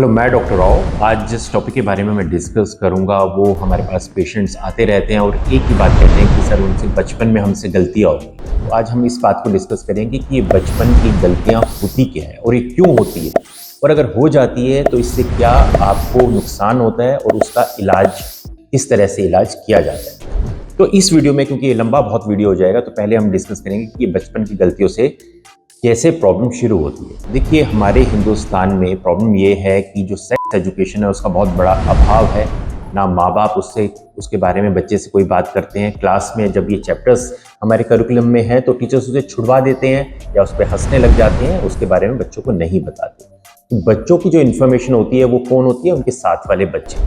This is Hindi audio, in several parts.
हेलो, मैं डॉक्टर राव। आज जिस टॉपिक के बारे में मैं डिस्कस करूंगा वो हमारे पास पेशेंट्स आते रहते हैं और एक ही बात कहते हैं कि सर उनसे बचपन में हमसे गलतियां होती हैं। तो आज हम इस बात को डिस्कस करेंगे कि ये बचपन की गलतियां होती क्या है और ये क्यों होती है, और अगर हो जाती है तो इससे क्या आपको नुकसान होता है और उसका इलाज किस तरह से इलाज किया जाता है। तो इस वीडियो में, क्योंकि ये लंबा बहुत वीडियो हो जाएगा, तो पहले हम डिस्कस करेंगे कि ये बचपन की गलतियों से कैसे प्रॉब्लम शुरू होती है। देखिए, हमारे हिंदुस्तान में प्रॉब्लम ये है कि जो सेक्स एजुकेशन है उसका बहुत बड़ा अभाव है। ना माँ बाप उसके बारे में बच्चे से कोई बात करते हैं। क्लास में जब ये चैप्टर्स हमारे करिकुलम में है तो टीचर्स उसे छुड़वा देते हैं या उस पर हंसने लग जाते हैं, उसके बारे में बच्चों को नहीं बताते। तो बच्चों की जो इन्फॉर्मेशन होती है वो कौन होती है? उनके साथ वाले बच्चे।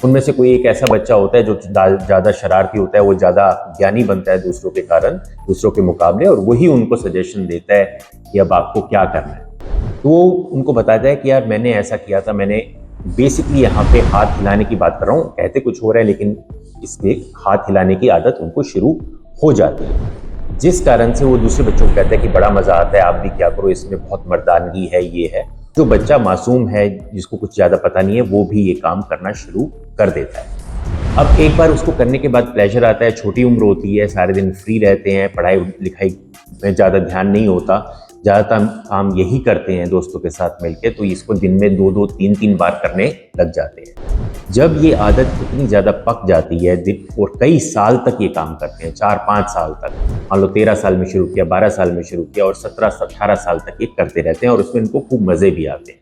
उनमें से कोई एक ऐसा बच्चा होता है जो ज़्यादा शरारती होता है, वो ज़्यादा ज्ञानी बनता है दूसरों के कारण, दूसरों के मुकाबले, और वही उनको सजेशन देता है कि अब आपको क्या करना है। तो वो उनको बताता है कि यार मैंने ऐसा किया था, मैंने बेसिकली यहाँ पे हाथ हिलाने की बात कर रहा हूँ, कहते कुछ हो रहा है लेकिन इसके हाथ हिलाने की आदत उनको शुरू हो जाती है, जिस कारण से वो दूसरे बच्चों को कहते हैं कि बड़ा मजा आता है, आप भी क्या करो, इसमें बहुत मर्दानगी है, ये है। जो बच्चा मासूम है, जिसको कुछ ज्यादा पता नहीं है, वो भी ये काम करना शुरू कर देता है। अब एक बार उसको करने के बाद प्लेजर आता है, छोटी उम्र होती है, सारे दिन फ्री रहते हैं, पढ़ाई लिखाई में ज़्यादा ध्यान नहीं होता, ज़्यादातर काम यही करते हैं दोस्तों के साथ मिलके, तो इसको दिन में 2-2, 3-3 बार करने लग जाते हैं। जब ये आदत इतनी ज़्यादा पक जाती है और कई साल तक ये काम करते हैं, 4-5 साल तक, मान लो 13 साल में शुरू किया, 12 साल में शुरू किया और 17-18 साल तक ये करते रहते हैं और उसमें इनको खूब मज़े भी आते हैं।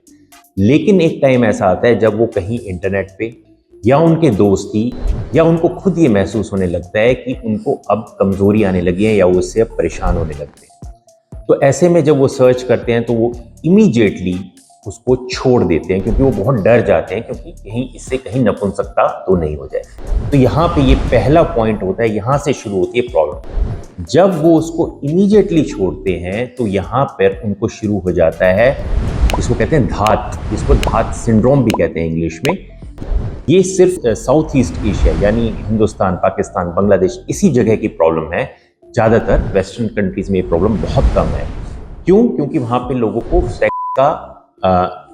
लेकिन एक टाइम ऐसा आता है जब वो कहीं इंटरनेट पे या उनके दोस्ती या उनको खुद ये महसूस होने लगता है कि उनको अब कमजोरी आने लगी है या वो उससे अब परेशान होने लगते हैं। तो ऐसे में जब वो सर्च करते हैं तो वो इमीडिएटली उसको छोड़ देते हैं, क्योंकि वो बहुत डर जाते हैं क्योंकि कहीं इससे कहीं नपुंसकता तो नहीं हो जाए। तो यहाँ पे ये पहला पॉइंट होता है, यहाँ से शुरू होती है प्रॉब्लम। जब वो उसको इमीडिएटली छोड़ते हैं तो यहाँ पर उनको शुरू हो जाता है, इसको कहते हैं धात, इसको धात सिंड्रोम भी कहते हैं इंग्लिश में। ये सिर्फ साउथ ईस्ट एशिया यानी हिंदुस्तान, पाकिस्तान, बांग्लादेश, इसी जगह की प्रॉब्लम है। ज़्यादातर वेस्टर्न कंट्रीज में ये प्रॉब्लम बहुत कम है। क्यों? क्योंकि वहाँ पे लोगों को सेक्स का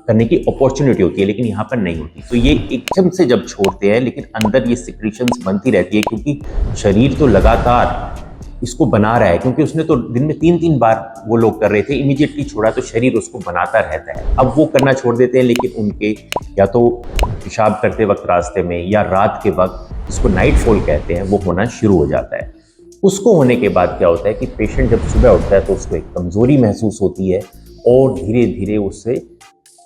करने की अपॉर्चुनिटी होती है, लेकिन यहाँ पर नहीं होती। तो ये एकदम से जब छोड़ते हैं, लेकिन अंदर ये सिक्रीशंस बनती रहती है, क्योंकि शरीर तो लगातार इसको बना रहा है, क्योंकि उसने तो दिन में 3-3 बार वो लोग कर रहे थे, इमीडिएटली छोड़ा तो शरीर उसको बनाता रहता है। अब वो करना छोड़ देते हैं, लेकिन उनके या तो पेशाब करते वक्त रास्ते में या रात के वक्त, जिसको नाइट फॉल कहते हैं, वो होना शुरू हो जाता है। उसको होने के बाद क्या होता है कि पेशेंट जब सुबह उठता है तो उसको एक कमजोरी महसूस होती है और धीरे धीरे उससे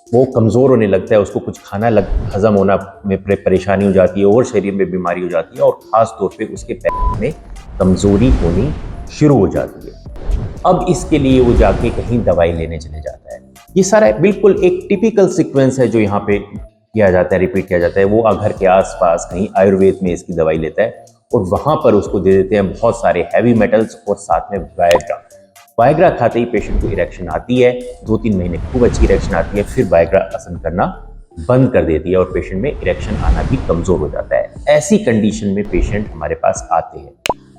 वो कमज़ोर होने लगता है, उसको कुछ खाना हजम होना में परेशानी हो जाती है और शरीर में बीमारी हो जाती है, और ख़ास तौर पे उसके पैर में कमज़ोरी होनी शुरू हो जाती है। अब इसके लिए वो जाके कहीं दवाई लेने चले जाता है। ये सारा बिल्कुल एक टिपिकल सीक्वेंस है जो यहाँ पे किया जाता है, रिपीट किया जाता है। वो घर के आसपास कहीं आयुर्वेद में इसकी दवाई लेता है और वहाँ पर उसको दे देते हैं बहुत सारे हैवी मेटल्स और साथ में वायग्रा। वायग्रा खाते ही पेशेंट को इरेक्शन आती है, 2-3 महीने खूब अच्छी इरेक्शन आती है, फिर वायग्रा असर करना बंद कर देती है और पेशेंट में इरेक्शन आना भी कमज़ोर हो जाता है। ऐसी कंडीशन में पेशेंट हमारे पास आते हैं।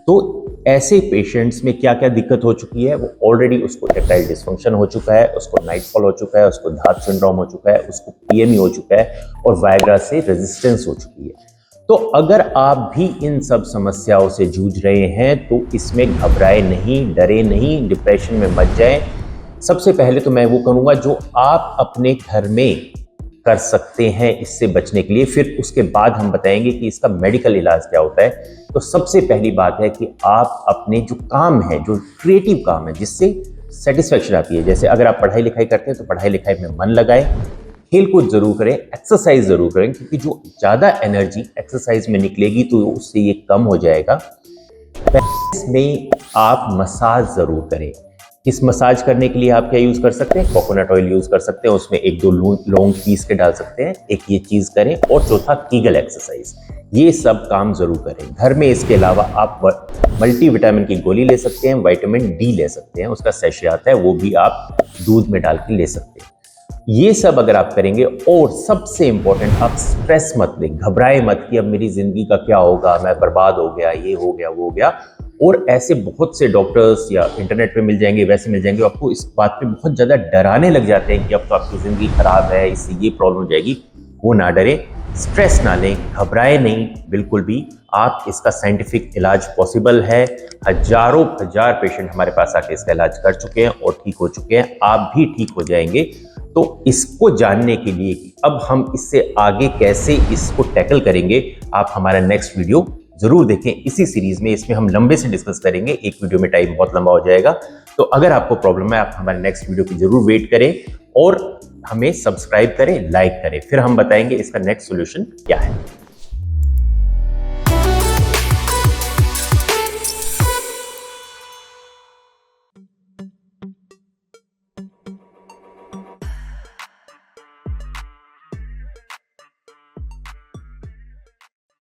तो ऐसे पेशेंट्स में क्या क्या दिक्कत हो चुकी है? वो ऑलरेडी उसको इरेक्टाइल डिस्फंक्शन हो चुका है, उसको नाइटफॉल हो चुका है, उसको धात सिंड्रोम हो चुका है, उसको पीएमई हो चुका है और वायग्रा से रेजिस्टेंस हो चुकी है। तो अगर आप भी इन सब समस्याओं से जूझ रहे हैं तो इसमें घबराए नहीं, डरे नहीं, डिप्रेशन में मत जाए। सबसे पहले तो मैं वो करूँगा जो आप अपने घर में कर सकते हैं इससे बचने के लिए, फिर उसके बाद हम बताएंगे कि इसका मेडिकल इलाज क्या होता है। तो सबसे पहली बात है कि आप अपने जो काम है, जो क्रिएटिव काम है, जिससे सेटिस्फेक्शन आती है, जैसे अगर आप पढ़ाई लिखाई करते हैं तो पढ़ाई लिखाई में मन लगाएं, खेल कूद जरूर करें, एक्सरसाइज जरूर करें, क्योंकि जो ज़्यादा एनर्जी एक्सरसाइज में निकलेगी तो उससे ये कम हो जाएगा। में आप मसाज जरूर करें। इस मसाज करने के लिए आप क्या यूज़ कर सकते हैं? कोकोनट ऑयल यूज़ कर सकते हैं, उसमें 1-2 लौंग पीस के डाल सकते हैं, एक ये चीज़ करें। और चौथा, कीगल एक्सरसाइज। ये सब काम जरूर करें घर में। इसके अलावा आप मल्टीविटामिन की गोली ले सकते हैं, विटामिन डी ले सकते हैं, उसका सैशे आता है, वो भी आप दूध में डाल के ले सकते हैं। ये सब अगर आप करेंगे, और सबसे इंपॉर्टेंट, आप स्ट्रेस मत लें, घबराए मत कि अब मेरी जिंदगी का क्या होगा, मैं बर्बाद हो गया, ये हो गया, वो हो गया। और ऐसे बहुत से डॉक्टर्स या इंटरनेट पे मिल जाएंगे, वैसे मिल जाएंगे, आपको इस बात पे बहुत ज़्यादा डराने लग जाते हैं कि अब तो आपकी ज़िंदगी खराब है, इससे ये प्रॉब्लम हो जाएगी। वो ना डरें, स्ट्रेस ना लें, घबराए नहीं बिल्कुल भी। आप इसका साइंटिफिक इलाज पॉसिबल है। हजारों हजार पेशेंट हमारे पास आके इसका इलाज कर चुके हैं और ठीक हो चुके हैं, आप भी ठीक हो जाएंगे। तो इसको जानने के लिए कि अब हम इससे आगे कैसे इसको टैकल करेंगे, आप हमारा नेक्स्ट वीडियो जरूर देखें इसी सीरीज में। इसमें हम लंबे से डिस्कस करेंगे, एक वीडियो में टाइम बहुत लंबा हो जाएगा। तो अगर आपको प्रॉब्लम है, आप हमारे नेक्स्ट वीडियो की जरूर वेट करें और हमें सब्सक्राइब करें, लाइक करें, फिर हम बताएंगे इसका नेक्स्ट सॉल्यूशन क्या है।